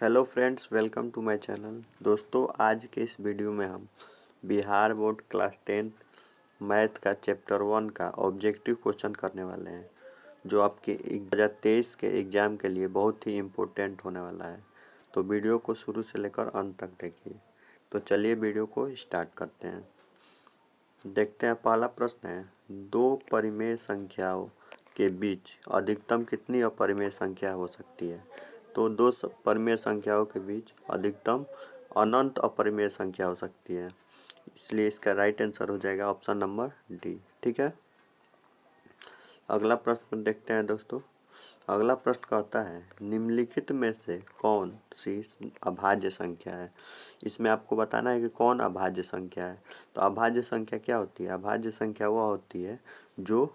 Hello friends, welcome to my channel. दोस्तों, आज के इस वीडियो में हम बिहार बोर्ड क्लास 10 मैथ का चैप्टर 1 का ऑब्जेक्टिव क्वेश्चन करने वाले हैं, जो आपके 2023 के एग्ज़ाम के लिए बहुत ही इम्पोर्टेंट होने वाला है। तो वीडियो को शुरू से लेकर अंत तक देखिए। तो चलिए वीडियो को स्टार्ट करते हैं। देखते हैं, पहला प्रश्न है, दो परिमेय संख्याओं के बीच अधिकतम कितनी अपरिमेय संख्या हो सकती है? तो दो परिमेय संख्याओं के बीच अधिकतम अनंत अपरिमेय संख्या हो सकती है, इसलिए इसका राइट आंसर हो जाएगा ऑप्शन नंबर डी। ठीक है, अगला प्रश्न देखते हैं दोस्तों। अगला प्रश्न कहता है, निम्नलिखित में से कौन सी अभाज्य संख्या है? इसमें आपको बताना है कि कौन अभाज्य संख्या है। तो अभाज्य संख्या क्या होती है? अभाज्य संख्या वह होती है जो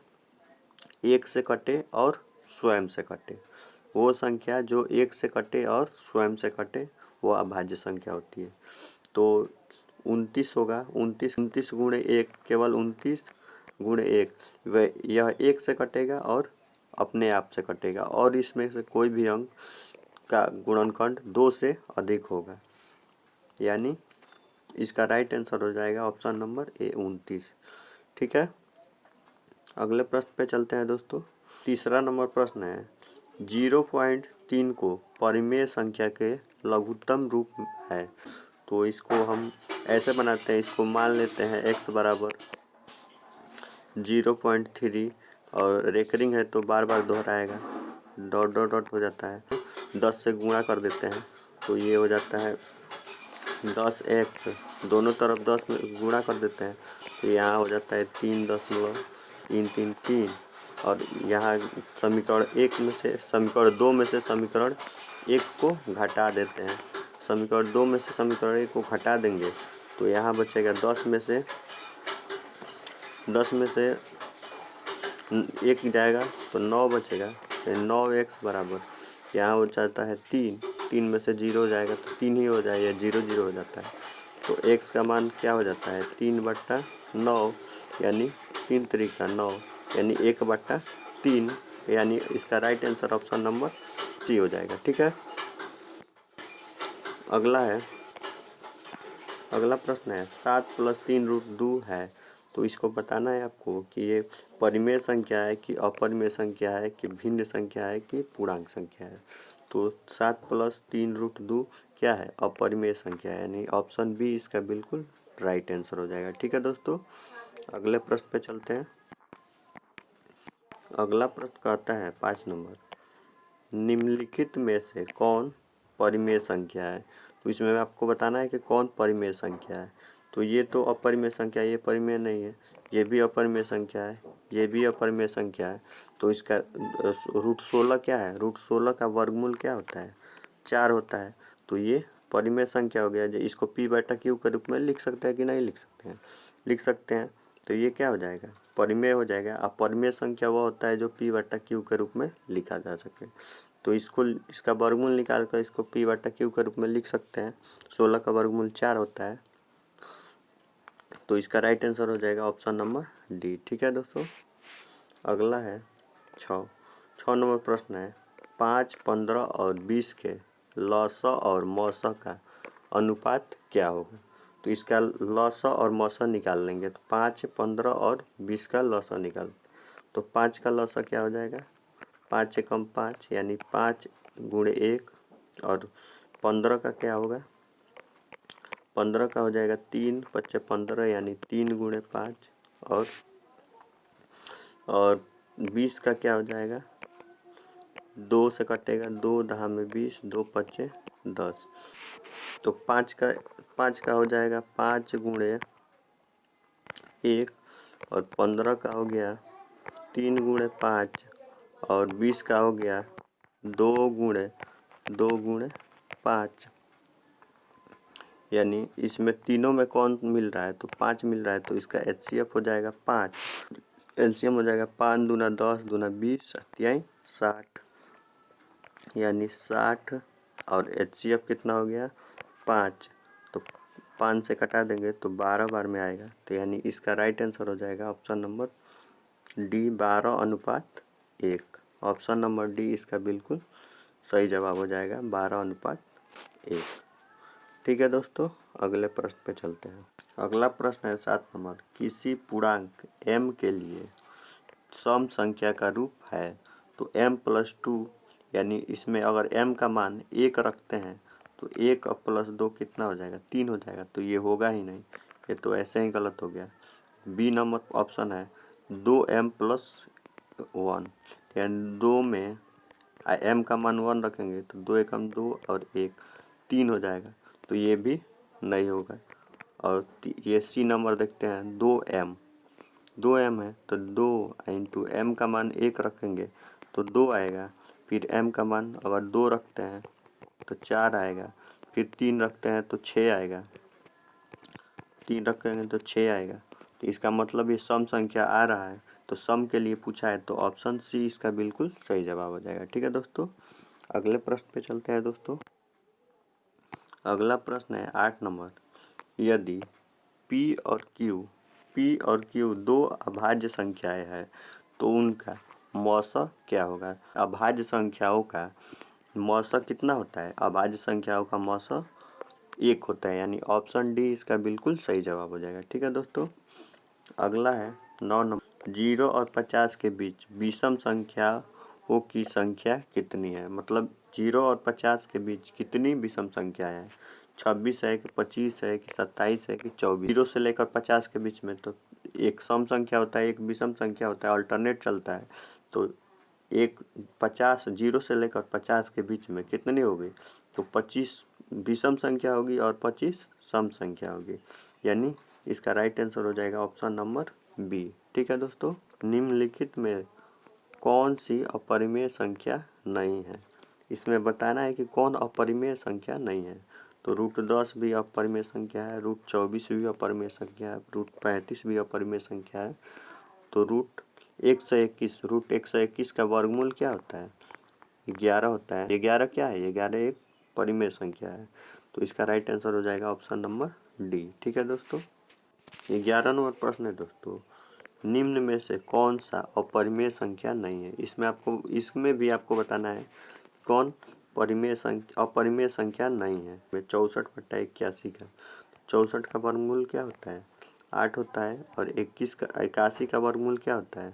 एक से कटे और स्वयं से कटे। वो संख्या जो एक से कटे और स्वयं से कटे, वो अभाज्य संख्या होती है। तो 29 होगा, 29 गुणे 1, केवल 29 गुणे 1, वह यह 1 से कटेगा और अपने आप से कटेगा, और इसमें से कोई भी अंक का गुणनखंड 2 से अधिक होगा, यानी इसका राइट आंसर हो जाएगा ऑप्शन नंबर ए 29। ठीक है, अगले प्रश्न पे चलते हैं दोस्तों। तीसरा नंबर प्रश्न है, 0.3 को परिमेय संख्या के लघुत्तम रूप है। तो इसको हम ऐसे बनाते हैं, इसको मान लेते हैं x बराबर 0.3, और रेकरिंग है तो बार बार दोहराएगा, डॉट डॉट डॉट हो जाता है। 10 से गुणा कर देते हैं तो ये हो जाता है 10x, दोनों तरफ 10 में गुणा कर देते हैं तो यहाँ हो जाता है 3.333, और यहाँ समीकरण 1 में से समीकरण 2 में से समीकरण 1 को घटा देते हैं। समीकरण 2 में से समीकरण 1 को घटा देंगे तो यहाँ बचेगा 10 में से 1 जाएगा तो 9 बचेगा। 9x बराबर यहाँ हो जाता है 3 में से 0 जाएगा तो 3 ही हो जाएगा, 0 0 हो जाता है। तो x का मान क्या हो जाता है 3/9, यानी 3 तरीका 9, यानी 1/3, यानी इसका right answer option number C हो जाएगा। ठीक है, अगला प्रश्न है, 7 + 3√2 है। तो इसको बताना है आपको कि ये परिमेय संख्या है कि अपरिमेय संख्या है कि भिन्न संख्या है कि पूर्णांक संख्या है। तो 7 + 3√2 क्या है? अपरिमेय संख्या है, यानी ऑप्शन बी इसका बिल्कुल राइट आंसर हो जाएगा। ठीक है दोस्तों, अगले प्रश्न पे चलते हैं। अगला प्रश्न कहता है 5 नंबर, निम्नलिखित में से कौन परिमेय संख्या है? तो इसमें आपको बताना है कि कौन परिमेय संख्या है। तो ये तो अपरिमेय संख्या, ये परिमेय नहीं है, ये भी अपरिमेय संख्या है, ये भी अपरिमेय संख्या है। तो इसका √16 क्या है? √16 का वर्गमूल क्या होता है? 4 होता है। तो ये परिमेय संख्या हो गया। जो इसको p/q के रूप में लिख सकते हैं कि नहीं लिख सकते हैं? लिख सकते हैं। तो ये क्या हो जाएगा? परिमेय हो जाएगा। अपरिमेय संख्या वो होता है जो p/q के रूप में लिखा जा सके। तो इसका वर्गमूल निकाल कर इसको p/q के रूप में लिख सकते हैं। 16 का वर्गमूल 4 होता है, तो इसका राइट आंसर हो जाएगा ऑप्शन नंबर डी। ठीक है दोस्तों, अगला है 6 नंबर प्रश्न है, 5, 15 और 20 के लॉस और मौसा का अनुपात क्या होगा? तो इसका लॉस और मौसा निकाल लेंगे। तो 5, 15 और 20 का लॉस निकाल, तो 5 का लॉस क्या हो जाएगा? 5 एकम 5, यानी 5 गुणे 1, और 15 का क्या होगा? 15 का हो जाएगा 3 × 5 = 15, यानी 3 गुणे 5, और 20 का क्या हो जाएगा? 2 से कटेगा, 2 दहा में 20, 2 × 5 = 10। तो 5 का हो जाएगा 5 गुणे 1, और 15 का हो गया 3 गुणे 5, और 20 का हो गया 2 गुणे 5, यानी इसमें तीनों में कौन मिल रहा है? तो 5 मिल रहा है। तो इसका HCF हो जाएगा 5, एलसीएम हो जाएगा 5 दूना 10 दूना 20 × 60, यानी 60, और HCF कितना हो गया? 5। तो 5 से कटा देंगे तो 12 बार में आएगा। तो यानी इसका राइट आंसर हो जाएगा option number D, 12:1। Option number D इसका बिल्कुल सही जवाब हो जाएगा, 12:1। 1। ठीक है दोस्तों, अगले प्रश्न पे चलते हैं। अगला प्रश्न है 7 नंबर। किसी पूर्णांक m के लिए सम संख्या का रूप है तो m+2, यानी इसमें अगर m का मान 1 रखते हैं तो 1 + 2 कितना हो जाएगा, 3 हो जाएगा। तो ये होगा ही नहीं, ये तो ऐसे ही गलत हो गया। बी नंबर ऑप्शन है 2m+1, यानी 2 में m का मान 1 रखेंगे तो 2 एकम 2 और 1 3 हो जाएगा। तो ये भी नहीं होगा। और ये सी नंबर देखते हैं 2m है तो 2 इंटू m का मान 1 रखेंगे तो 2 आएगा। फिर m का मान अगर 2 रखते हैं तो 4 आएगा। फिर 3 रखते हैं तो 6 आएगा, 3 रखेंगे तो 6 आएगा। तो इसका मतलब ये सम संख्या आ रहा है, तो सम के लिए पूछा है तो ऑप्शन सी इसका बिल्कुल सही जवाब हो जाएगा। ठीक है दोस्तों, अगले प्रश्न पे चलते हैं दोस्तों। अगला प्रश्न है 8 नंबर। यदि P और Q दो अभाज्य संख्याएं हैं तो उनका मौसा क्या होगा। अभाज्य संख्याओं का मौसा कितना होता है, अभाज्य संख्याओं का मौसा 1 होता है, यानी ऑप्शन डी इसका बिल्कुल सही जवाब हो जाएगा। ठीक है दोस्तों, अगला है 9 नंबर। 0 और 50 के बीच विषम संख्याओं की संख्या कितनी है। मतलब 0 और 50 के बीच कितनी विषम संख्याएं हैं। 26 है कि 25 है कि 27 है कि 24। 0 से लेकर 50 के बीच में तो एक सम संख्या होता है, एक विषम संख्या होता है, अल्टरनेट चलता है। तो एक 50 0 से लेकर 50 के बीच में कितनी होगी, तो 25 विषम संख्या होगी और 25 सम संख्या होगी, यानी इसका राइट आंसर हो जाएगा ऑप्शन नंबर बी। ठीक है दोस्तों, निम्नलिखित में कौन सी अपरिमेय संख्या नहीं है। इसमें बताना है कि कौन अपरिमेय संख्या नहीं है। तो √10 भी अपरिमेय संख्या है, √24 भी अपरिमेय संख्या है, √35 भी अपरिमेय संख्या है। तो √121 का वर्गमूल क्या होता है, 11 होता है। 11 क्या है, 11 एक परिमेय संख्या है। तो इसका राइट आंसर हो जाएगा ऑप्शन नंबर डी। ठीक है दोस्तों, 11 नंबर प्रश्न है दोस्तों। निम्न में से कौन सा अपरिमेय संख्या नहीं है। इसमें भी आपको बताना है कौन अपरिमेय संख्या नहीं है। 64/81 का 64 का वर्गमूल क्या होता है, 8 होता है। और 81 का वर्गमूल क्या होता है,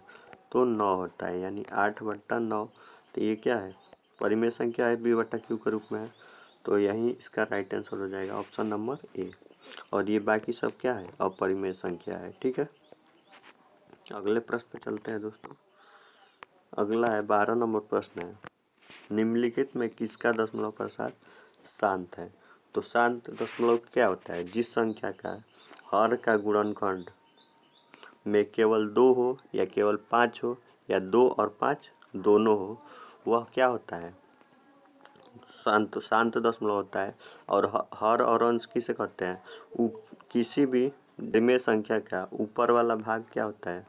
तो 9 होता है, यानी 8/9। तो ये क्या है, परिमेय संख्या है, b/q के रूप में है। तो यही इसका राइट आंसर हो जाएगा ऑप्शन नंबर ए। और ये बाकी सब क्या है, अपरिमेय संख्या है। ठीक है, अगले प्रश्न पे चलते हैं दोस्तों। अगला है 12 नंबर प्रश्न है। निम्नलिखित में किसका दशमलव प्रसाद शांत है। तो शांत दशमलव क्या होता है, जिस संख्या का हर का गुणनखंड में केवल 2 हो या केवल 5 हो या 2 और 5 दोनों हो, वह क्या होता है, शांत दशमलव होता है। और हर और अंश किसे कहते हैं, किसी भी परिमेय संख्या का ऊपर वाला भाग क्या होता है,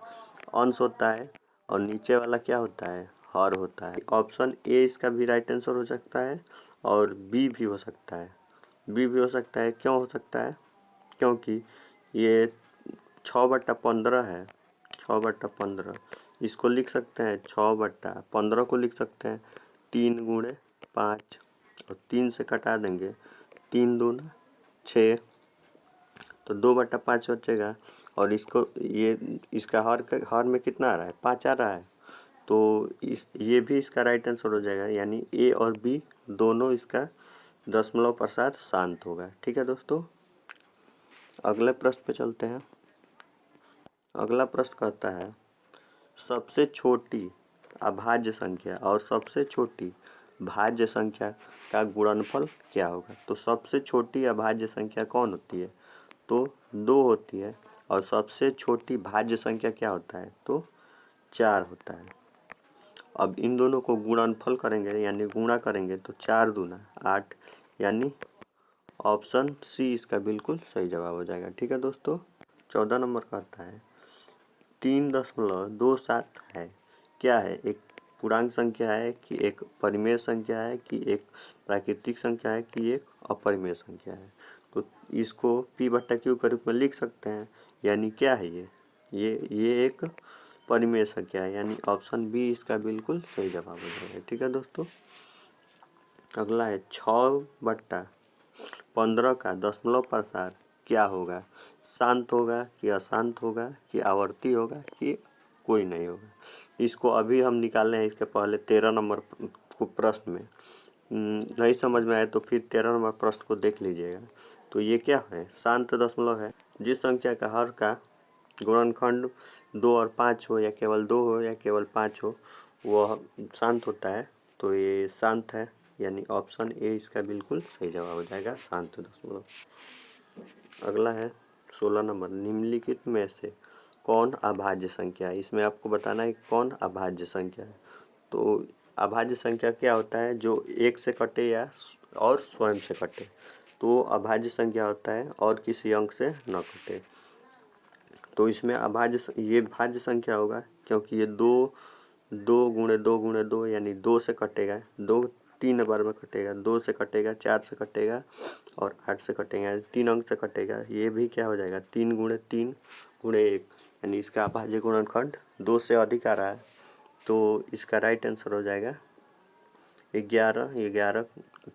अंश होता है, और नीचे वाला क्या होता है, हर होता है। ऑप्शन ए इसका भी राइट आंसर हो सकता है और बी भी हो सकता है। बी भी हो सकता है, क्यों हो सकता है, क्योंकि ये 6/15 है। 6/15 इसको लिख सकते हैं, 6/15 को लिख सकते हैं 3 × 5 और 3 से कटा देंगे, 3 दूना 6, तो 2/5 बचेगा। और इसको इसका हर में कितना आ रहा है, 5 आ रहा है। तो ये भी इसका राइट आंसर हो जाएगा, यानी ए और बी दोनों इसका दशमलव प्रसाद शांत होगा। ठीक है दोस्तों, अगले प्रश्न पे चलते हैं। अगला प्रश्न कहता है सबसे छोटी अभाज्य संख्या और सबसे छोटी भाज्य संख्या का गुणनफल क्या होगा। तो सबसे छोटी अभाज्य संख्या कौन होती है, तो 2 होती है। और सबसे छोटी भाज्य संख्या क्या होता है, तो 4 होता है। अब इन दोनों को गुणनफल करेंगे, यानी गुणा करेंगे, तो 4 दूना 8, यानी ऑप्शन सी इसका बिल्कुल सही जवाब हो जाएगा। ठीक है दोस्तों, 14 नंबर कहता है 3.27 है, क्या है, एक पूर्णांक संख्या है कि एक परिमेय संख्या है कि एक प्राकृतिक संख्या है कि एक अपरिमेय संख्या है। तो इसको p/q के रूप में लिख सकते हैं, यानी क्या है, ये एक परिमेय संख्या है, यानी ऑप्शन बी इसका बिल्कुल सही जवाब हो जाएगा। ठीक है दोस्तों, अगला है 6/15 का दशमलव प्रसार क्या होगा? शांत होगा कि अशांत होगा कि आवर्ती होगा कि कोई नहीं होगा? इसको अभी हम निकालने हैं। इसके पहले 13 नंबर को प्रश्न में नहीं समझ में आए तो फिर 13 नंबर प्रश्न को देख लीजिएगा। तो ये क्या है? शांत दशमलव है। जिस संख्या का हर का गुणनखंड 2 और 5 हो या केवल 2 हो या केवल 5 हो वह शांत होता है। तो ये शांत है, यानी ऑप्शन ए इसका बिल्कुल सही जवाब हो जाएगा, शांत दशमलव। अगला है 16 नंबर, निम्नलिखित में से कौन अभाज्य संख्या है? इसमें आपको बताना है कौन अभाज्य संख्या है। तो अभाज्य संख्या क्या होता है? जो एक से कटे या और स्वयं से कटे, तो अभाज्य संख्या होता है और किसी अंक से न कटे। तो इसमें ये भाज्य संख्या होगा क्योंकि ये 2 2 यानी 2 से कटेगा, 2 3 बार में कटेगा, 2 से कटेगा, 4 से कटेगा और 8 से कटेगा, 3 अंक से कटेगा। ये भी क्या हो जाएगा? 3 × 3 × 1, यानी इसका अभाज्य गुणनखंड 2 से अधिक आ रहा है। तो इसका राइट आंसर हो जाएगा 11। 11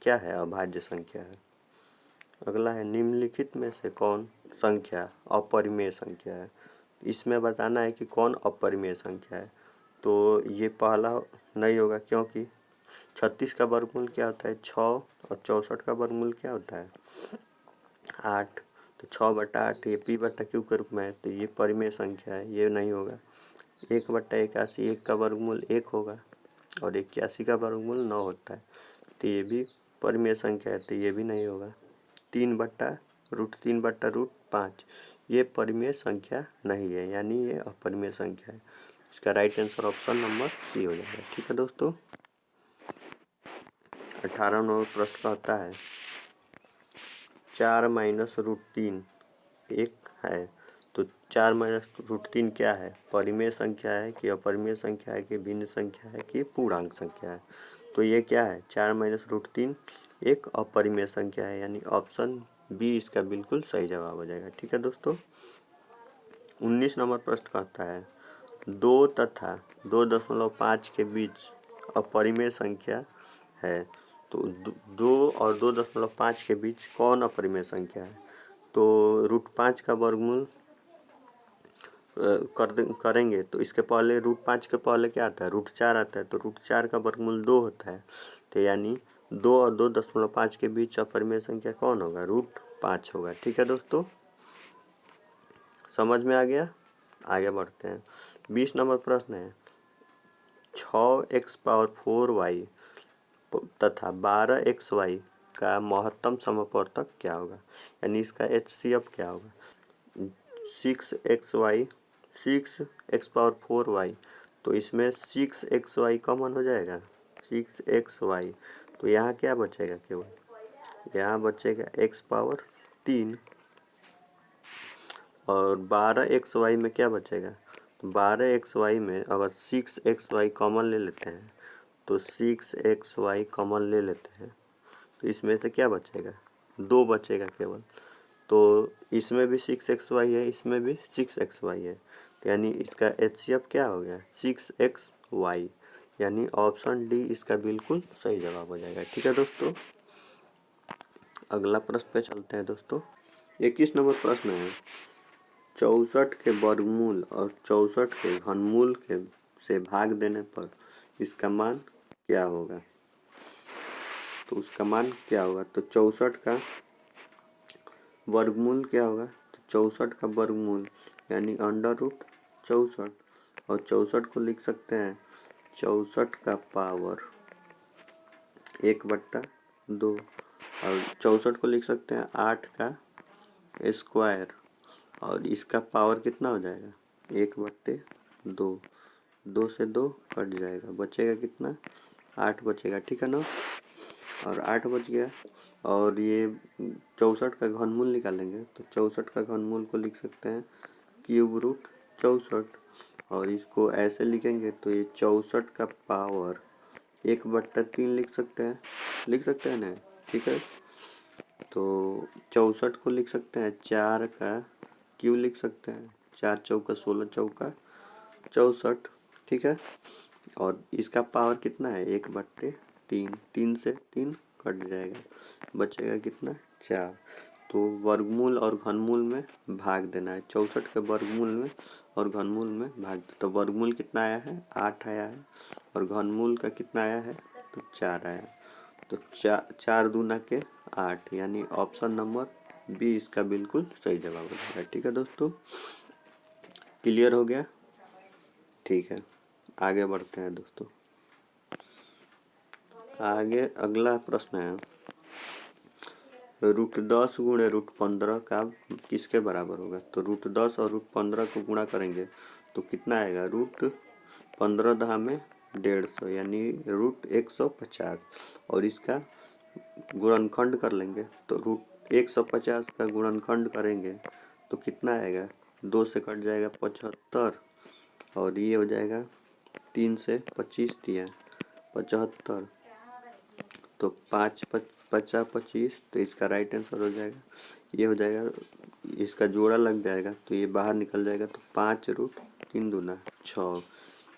क्या है? अभाज्य संख्या है। अगला है निम्नलिखित में से कौन संख्या अपरिमेय संख्या है? इसमें बताना है कि कौन अपरिमेय संख्या है। तो ये पहला नहीं होगा क्योंकि 36 का वर्गमूल क्या होता है? 6 और 64 का वर्गमूल क्या होता है? 8। तो 6/8 ये p/q के रूप में है, तो ये परिमेय संख्या है, ये नहीं होगा। 1/81 1 का वर्गमूल 1 होगा और 81 का वर्गमूल 9 होता है, तो ये भी परिमेय संख्या है, तो ये भी नहीं होगा। 3/√3/5 ये परिमेय संख्या नहीं है, यानी ये अपरिमेय संख्या है। इसका right answer option number C हो जाएगा। ठीक है दोस्तों। 18 नंबर प्रश्न का होता है 4 - √3 एक है, तो 4 - √3 क्या है? परिमेय संख्या है कि अपरिमेय संख्या है कि भिन्न संख्या है कि पूर्णांक संख्या है? तो ये क्या है? 4 - √3 एक अपरिमेय संख्या है, यानी ऑप्शन बी इसका बिल्कुल सही जवाब हो जाएगा। ठीक है दोस्तों। 19 नंबर प्रश्न का होता है 2 तथा 2.5 के बीच अपरिमेय संख्या है, तो 2 और 2.5 के बीच कौन अपरिमेय संख्या है? तो √5 का वर्गमूल करेंगे तो इसके पहले √5 के पहले क्या आता है? √4 आता है, तो √4 का वर्गमूल 2 होता है, तो यानी 2 और 2.5 के बीच अपरिमेय संख्या कौन होगा? √5 होगा। ठीक है दोस्तों, समझ में आ गया? आगे बढ़ते हैं। 20 नंबर प्रश्न है 6x⁴y तथा 12xy का महत्तम समवर्तक क्या होगा? यानी इसका HCF क्या होगा? 6x⁴y, तो इसमें 6xy कॉमन हो जाएगा, 6xy। तो यहाँ क्या बचेगा? केवल यहाँ बचेगा x⁴ और 12xy में क्या बचेगा? तो 12xy में अगर 6xy कॉमन ले लेते हैं, तो 6xy कॉमन ले लेते हैं, तो इसमें से क्या बचेगा? 2 बचेगा केवल। तो इसमें भी 6xy है, इसमें भी 6xy है, तो यानी इसका HCF क्या हो गया? 6xy, यानी ऑप्शन डी इसका बिल्कुल सही जवाब हो जाएगा। ठीक है दोस्तों। अगला प्रश्न पे चलते हैं दोस्तों। 21 नंबर प्रश्न है 64 के वर्गमूल और 64 के घनमूल के से भाग देने पर इसका मान क्या होगा? तो उसका मान क्या होगा? तो 64 का वर्गमूल क्या होगा? तो 64 का वर्गमूल यानी √64, और 64 को लिख सकते हैं 64 का पावर 1/2, और 64 को लिख सकते हैं 8 का स्क्वायर, और इसका पावर कितना हो जाएगा? 1/2। 2 से 2 कट जाएगा, बचेगा कितना? 8 बचेगा। ठीक है ना। और 8 बच गया, और ये 64 का घनमूल निकालेंगे, तो 64 का घनमूल को लिख सकते हैं ³ 64, और इसको ऐसे लिखेंगे तो ये 64 का पावर 1/3 लिख सकते हैं ना। ठीक है, तो 64 को लिख सकते हैं 4 का क्यू लिख सकते हैं, 4 चौका 16 चौका 64। ठीक है, और इसका पावर कितना है? 1/3, 3 से 3 कट जाएगा, बचेगा कितना 4। तो वर्गमूल और घनमूल में भाग देना है, 64 के वर्गमूल में और घनमूल में भाग दे। तो वर्गमूल कितना आया है 8 आया है और घनमूल का कितना आया है तो 4 आया है। तो 4 दूना के 8, यानी ऑप्शन नंबर बी इसका बिल्कुल सही जवाब हो जाएगा। ठीक है दोस्तों, क्लियर हो गया? ठीक है, आगे बढ़ते हैं दोस्तों। आगे अगला प्रश्न है, √10 गुणे √15 का किसके बराबर होगा? तो √10 और √15 को गुणा करेंगे तो कितना आएगा, √15 दहा में 150 यानी √150, और इसका गुणनखंड कर लेंगे तो √150 का गुणनखंड करेंगे तो कितना आएगा, 2 से कट जाएगा 75, और ये हो जाएगा 3 से 25 दिया 75, तो 5 50 25, तो इसका राइट आंसर हो जाएगा, ये हो जाएगा, इसका जोड़ा लग जाएगा तो ये बाहर निकल जाएगा, तो 5√3 दूना 6,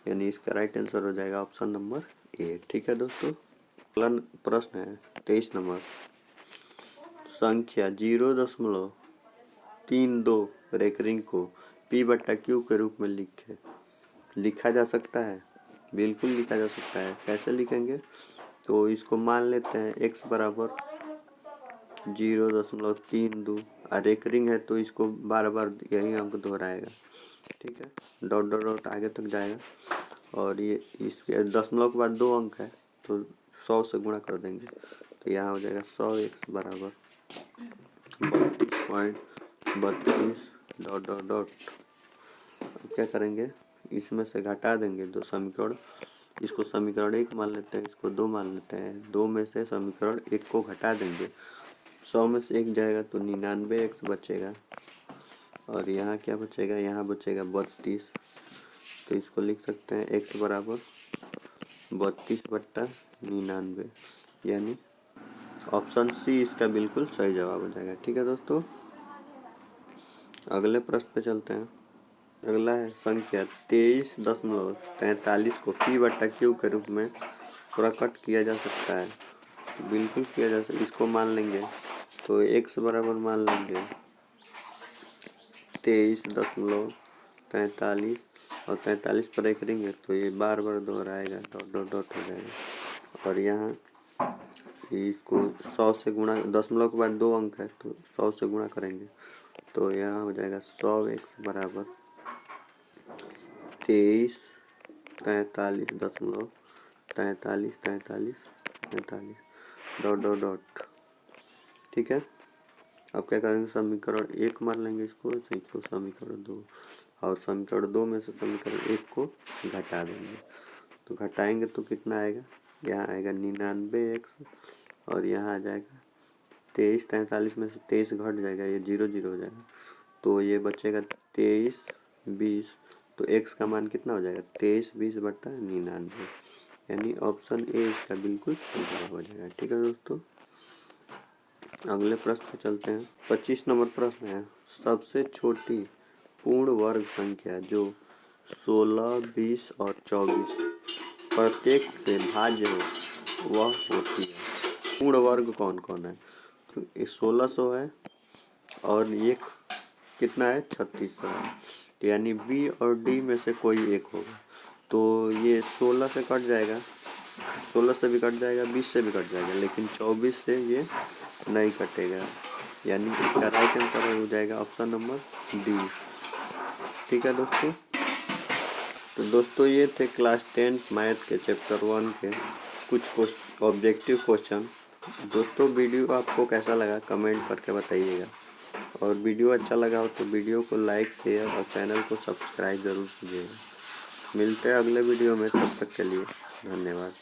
यानी इसका राइट आंसर हो जाएगा ऑप्शन नंबर ए। ठीक है दोस्तों, अगला प्रश्न है 23 नंबर, संख्या 0.32 रेकरिंग को P/Q के रूप में लिखा जा सकता है? बिल्कुल लिखा जा सकता है। कैसे लिखेंगे? तो इसको मान लेते हैं x बराबर 0.32, रेकरिंग है तो इसको बार बार यही अंक दोहराएगा। ठीक है, डॉट डॉट डॉट आगे तक जाएगा, और ये इसके दशमलव के बाद 2 अंक है तो 100 से गुणा कर देंगे, तो यहाँ हो जाएगा 100x बराबर 32.32 डॉट डॉट डॉट। अब क्या करेंगे, इसमें से घटा देंगे 2 समीकरण, इसको समीकरण 1 मान लेते हैं, इसको 2 मान लेते हैं, 2 में से समीकरण 1 को घटा देंगे, 100 में से 1 जाएगा तो 99x बचेगा, और यहाँ क्या बचेगा, यहाँ बचेगा 32, तो इसको लिख सकते हैं x बराबर 32/99, यानी ऑप्शन सी इसका बिल्कुल सही जवाब हो जाएगा। ठीक है दोस्तों, अगले प्रश्न पे चलते हैं। अगला है संख्या 23.43 को P/Q के रूप में प्रकट किया जा सकता है? बिल्कुल किया जा सकता है। इसको मान लेंगे तो x बराबर मान लेंगे 23.43, और 43 पर एक करेंगे तो ये बार बार दोहराएगा, डॉट डॉट डॉट हो जाएगा, और यहाँ इसको 100 से गुणा, दशमलव के बाद 2 अंक है तो 100 से गुणा करेंगे तो यहाँ हो जाएगा 100x बराबर 23.43 डॉट डॉट डॉट। ठीक है, अब क्या करेंगे, समीकरण 1 मान लेंगे इसको समीकरण 2, और समीकरण 2 में से समीकरण 1 को घटा देंगे, तो घटाएंगे तो कितना आएगा, यहाँ आएगा 99x, और यहाँ आ जाएगा 23.43 में से 23 घट जाएगा, ये 0 0 हो जाएगा, तो ये बचेगा 23/20, तो x का मान कितना हो जाएगा 23/20/99, यानी ऑप्शन ए इसका बिल्कुल सही जवाब हो जाएगा। ठीक है दोस्तों, अगले प्रश्न पे चलते हैं। 25 नंबर प्रश्न है, सबसे छोटी पूर्ण वर्ग संख्या जो 16, 20 और 24 प्रत्येक से भाज्य हो वह होती है। पूर्ण वर्ग कौन कौन है? तो 1600 है, और ये कितना है 3600 है, यानी बी और डी में से कोई एक होगा, तो ये 16 से कट जाएगा, 16 से भी कट जाएगा, 20 से भी कट जाएगा, लेकिन 24 से ये नहीं कटेगा, यानी इसका राइट आंसर हो जाएगा ऑप्शन नंबर डी। ठीक है दोस्तों, तो दोस्तों ये थे क्लास 10 मैथ के चैप्टर 1 के कुछ ऑब्जेक्टिव क्वेश्चन। दोस्तों वीडियो आपको कैसा लगा कमेंट करके बताइएगा, और वीडियो अच्छा लगा हो तो वीडियो को लाइक, शेयर और चैनल को सब्सक्राइब ज़रूर कीजिएगा। मिलते हैं अगले वीडियो में, तब तक के लिए धन्यवाद।